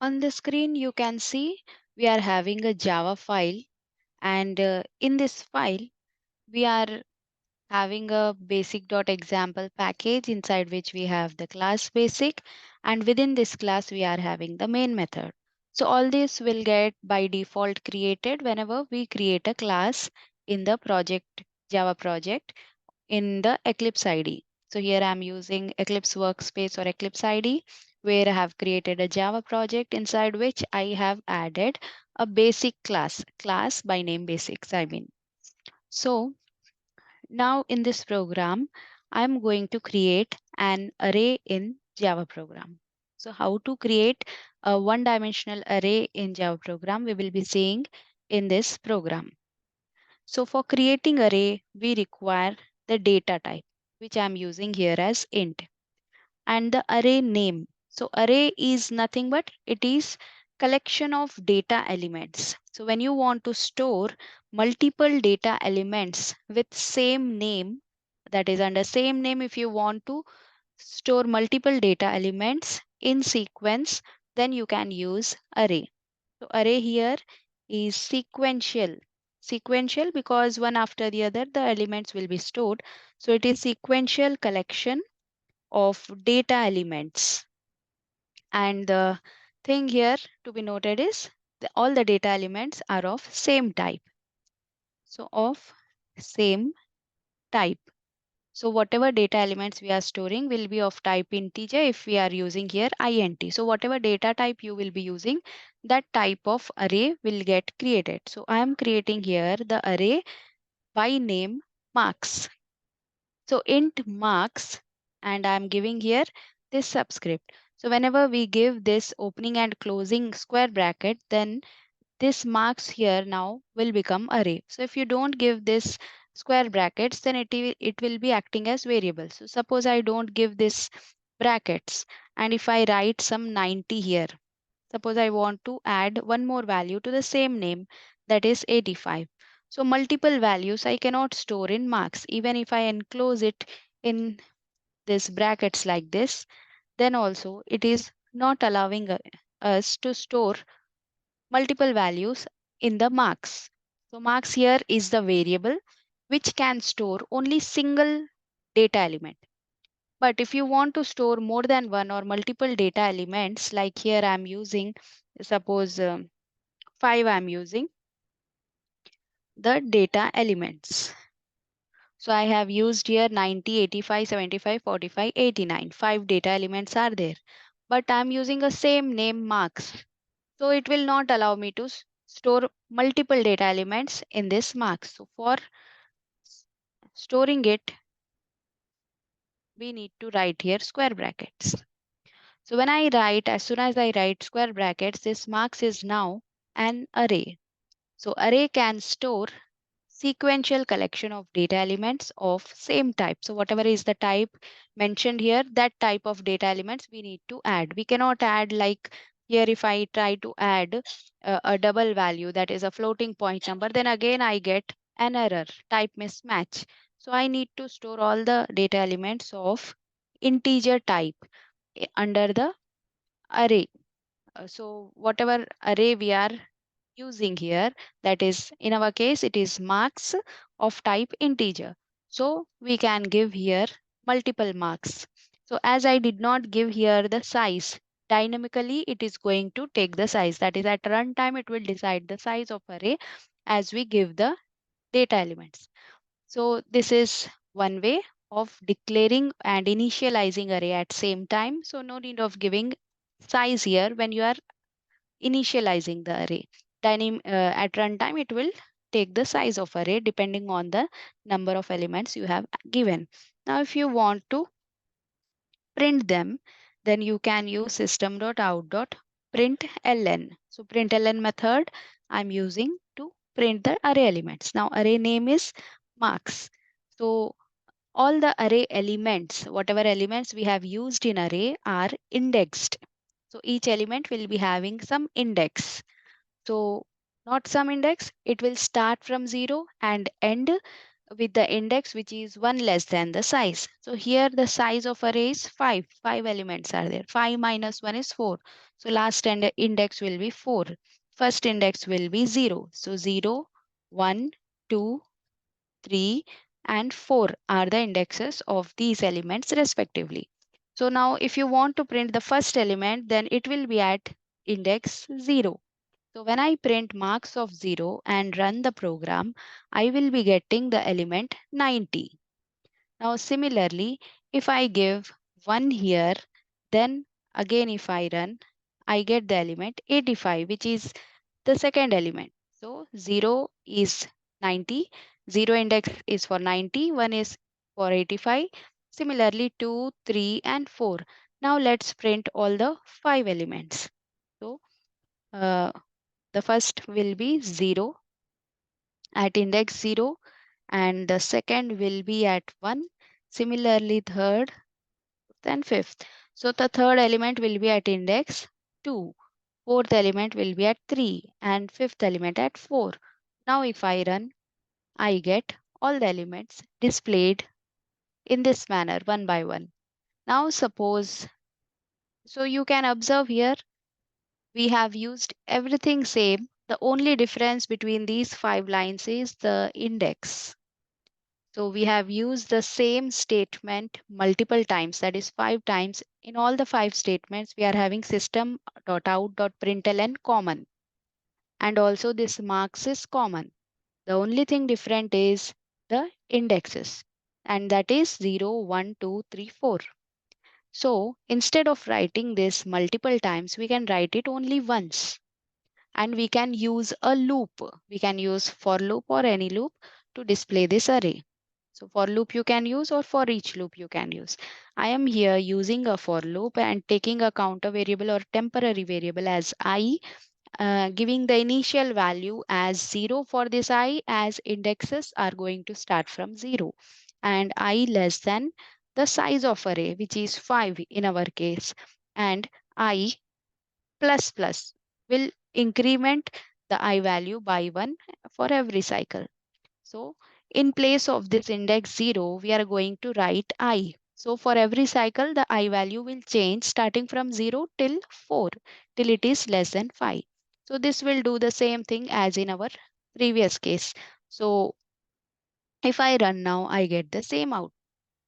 On the screen, you can see we are having a Java file, and in this file, we are having a basic.example package inside which we have the class basic, and within this class, we are having the main method. So all this will get by default created whenever we create a class in the project, Java project in the Eclipse ID. So here I'm using Eclipse Workspace or Eclipse ID, where I have created a Java project inside which I have added a basic class by name basics, I mean. So now in this program, I'm going to create an array in Java program. So how to create a one-dimensional array in Java program, we will be seeing in this program. So for creating array, we require the data type, which I'm using here as int, and the array name. So array is nothing but it is collection of data elements. So when you want to store multiple data elements with same name, that is under same name, if you want to store multiple data elements in sequence, then you can use array. So array here is sequential. Sequential because one after the other the elements will be stored. So it is sequential collection of data elements. And the thing here to be noted is all the data elements are of same type. So of same type. So whatever data elements we are storing will be of type integer if we are using here int. So whatever data type you will be using, that type of array will get created. So I am creating here the array by name marks. So int marks, and I'm giving here this subscript. So whenever we give this opening and closing square bracket, then this marks here now will become array. So if you don't give this square brackets, then it will be acting as variable. So suppose I don't give this brackets, and if I write some 90 here, suppose I want to add one more value to the same name, that is 85. So multiple values I cannot store in marks. Even if I enclose it in this brackets like this, then also it is not allowing us to store multiple values in the marks. So marks here is the variable which can store only single data element. But if you want to store more than one or multiple data elements, like here I'm using, suppose 5 I'm using the data elements. So I have used here 90, 85, 75, 45, 89. 5 data elements are there. But I'm using a same name marks. So it will not allow me to store multiple data elements in this marks. So for storing it, we need to write here square brackets. So when I write, as soon as I write square brackets, this marks is now an array. So array can store sequential collection of data elements of same type. So whatever is the type mentioned here, that type of data elements we need to add. We cannot add like here if I try to add a double value, that is a floating point number, then again I get an error, type mismatch. So I need to store all the data elements of integer type under the array. So whatever array we are using here, that is in our case it is marks of type integer. So we can give here multiple marks. So as I did not give here the size, dynamically it is going to take the size, that is at runtime it will decide the size of array as we give the data elements. So this is one way of declaring and initializing array at same time. So no need of giving size here when you are initializing the array. At runtime, it will take the size of array depending on the number of elements you have given. Now, if you want to print them, then you can use system.out.println. So println method I'm using to print the array elements. Now array name is marks. So all the array elements, whatever elements we have used in array are indexed. So each element will be having some index. So not some index, it will start from 0 and end with the index which is 1 less than the size. So here the size of array is 5. 5 elements are there. 5 minus 1 is 4. So last index will be 4. First index will be 0. So 0, 1, 2, 3 and 4 are the indexes of these elements respectively. So now if you want to print the first element, then it will be at index 0. So when I print marks of 0 and run the program, I will be getting the element 90. Now similarly, if I give 1 here, then again if I run, I get the element 85, which is the second element. So 0 is 90, 0 index is for 90, 1 is for 85. Similarly 2, 3 and 4. Now let's print all the 5 elements. So uh, the first will be 0 at index 0 and the second will be at 1. Similarly third, then fifth. So the third element will be at index 2. Fourth element will be at 3 and fifth element at 4. Now if I run, I get all the elements displayed in this manner one by one. Now suppose, so you can observe here, we have used everything same. The only difference between these 5 lines is the index. So we have used the same statement multiple times, that is 5 times. In all the 5 statements, we are having system.out.println common. And also this marks is common. The only thing different is the indexes, and that is 0, 1, 2, 3, 4. So instead of writing this multiple times, we can write it only once. And we can use a loop. We can use for loop or any loop to display this array. So for loop you can use or for each loop you can use. I am here using a for loop and taking a counter variable or temporary variable as I, giving the initial value as 0 for this I, as indexes are going to start from 0 and I less than the size of array, which is 5 in our case, and I plus plus will increment the I value by 1 for every cycle. So in place of this index 0, we are going to write I. So for every cycle, the I value will change starting from 0 till 4, till it is less than 5. So this will do the same thing as in our previous case. So if I run now, I get the same out.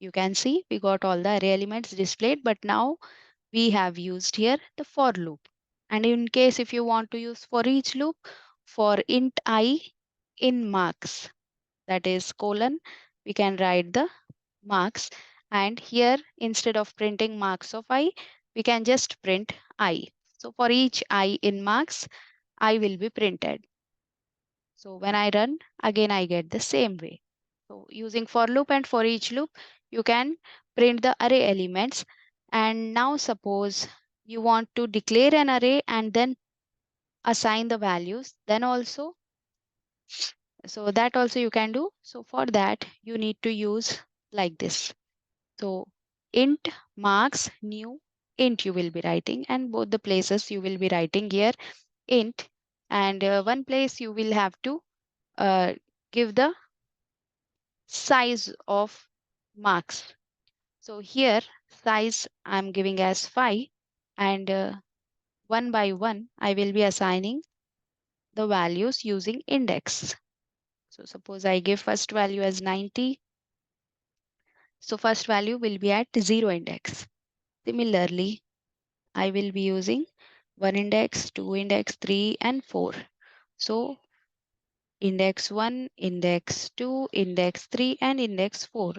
You can see we got all the array elements displayed, but now we have used here the for loop. And in case if you want to use for each loop, for int I in marks, that is colon, we can write the marks, and here instead of printing marks of I, we can just print I. So for each I in marks, I will be printed. So when I run, again I get the same way. So using for loop and for each loop, you can print the array elements. And now suppose you want to declare an array and then assign the values, then also, so that also you can do. So for that, you need to use like this. So int marks new int you will be writing, and both the places you will be writing here int, and one place you will have to give the size of marks. So here size I'm giving as 5, and one by one I will be assigning the values using index. So suppose I give first value as 90. So first value will be at 0 index. Similarly, I will be using 1 index, 2 index, 3 and 4. So index 1, index 2, index 3 and index 4.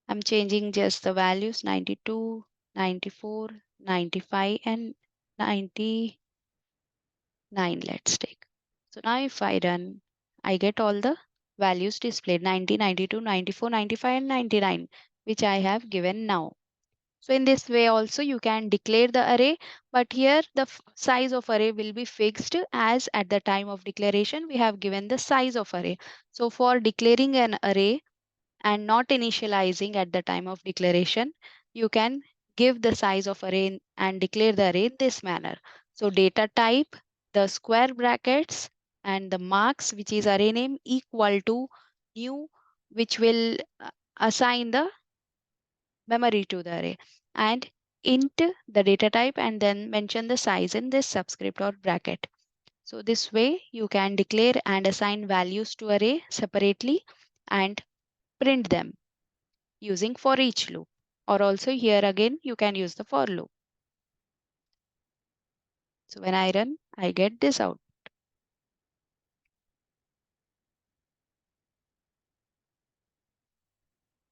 I'm changing just the values 92, 94, 95 and 99, let's take. So now if I run, I get all the values displayed 90, 92, 94, 95 and 99, which I have given now. So in this way also you can declare the array, but here the size of array will be fixed, as at the time of declaration we have given the size of array. So for declaring an array and not initializing at the time of declaration, you can give the size of array and declare the array in this manner. So data type, the square brackets and the marks, which is array name, equal to new, which will assign the memory to the array, and int the data type and then mention the size in this subscript or bracket. So this way you can declare and assign values to array separately and print them using for each loop. Or also here again you can use the for loop. So when I run, I get this out.